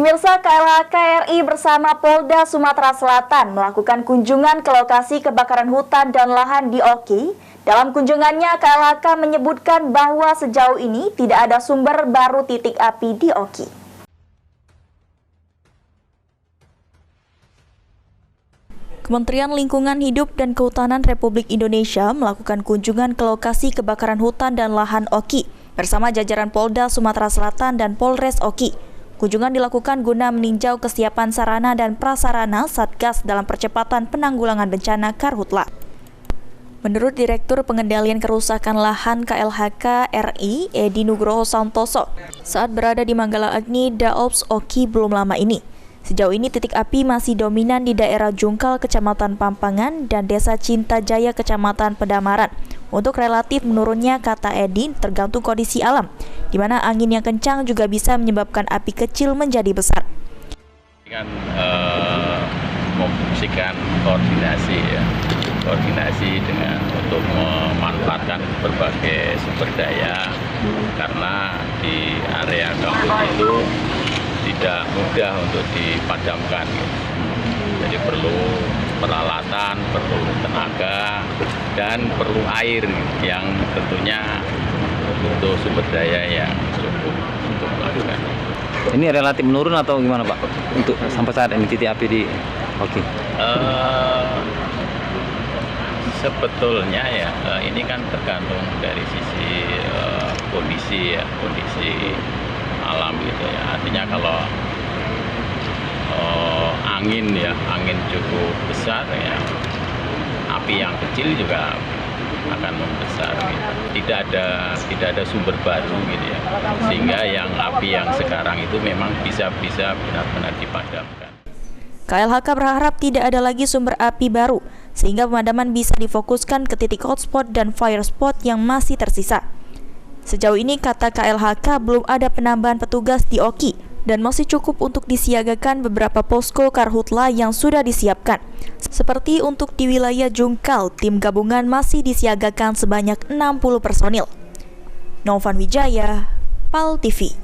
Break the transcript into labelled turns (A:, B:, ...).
A: Pemirsa, KLHK RI bersama Polda Sumatera Selatan melakukan kunjungan ke lokasi kebakaran hutan dan lahan di Oki. Dalam kunjungannya, KLHK menyebutkan bahwa sejauh ini tidak ada sumber baru titik api di Oki. Kementerian Lingkungan Hidup dan Kehutanan Republik Indonesia melakukan kunjungan ke lokasi kebakaran hutan dan lahan Oki bersama jajaran Polda Sumatera Selatan dan Polres Oki. Kunjungan dilakukan guna meninjau kesiapan sarana dan prasarana Satgas dalam percepatan penanggulangan bencana Karhutla. Menurut Direktur Pengendalian Kerusakan Lahan KLHK RI, Edi Nugroho Santoso, saat berada di Manggala Agni Daops Oki belum lama ini. Sejauh ini titik api masih dominan di daerah Jungkal, Kecamatan Pampangan, dan Desa Cinta Jaya, Kecamatan Pedamaran. Untuk relatif menurunnya, kata Edi, tergantung kondisi alam, di mana angin yang kencang juga bisa menyebabkan api kecil menjadi besar.
B: Kan memfungsikan koordinasi dengan untuk memanfaatkan berbagai sumber daya, karena di area kampus itu tidak mudah untuk dipadamkan. Jadi perlu peralatan, perlu tenaga, dan perlu air yang tentunya butuh sumber daya yang cukup untuk melakukan.
C: Ini relatif menurun atau gimana Pak? Untuk sampai saat ini titik api di Oki?
B: Sebetulnya ya ini kan tergantung dari sisi kondisi alam gitu ya. Artinya kalau angin cukup besar ya, api yang kecil juga akan membesar gitu. Tidak ada sumber baru gitu ya, sehingga api yang sekarang itu memang bisa benar-benar dipadamkan.
A: KLHK berharap tidak ada lagi sumber api baru, sehingga pemadaman bisa difokuskan ke titik hotspot dan fire spot yang masih tersisa. Sejauh ini, kata KLHK, belum ada penambahan petugas di Oki dan masih cukup untuk disiagakan beberapa posko Karhutla yang sudah disiapkan. Seperti untuk di wilayah Jungkal, tim gabungan masih disiagakan sebanyak 60 personil. Novan Wijaya, PAL TV.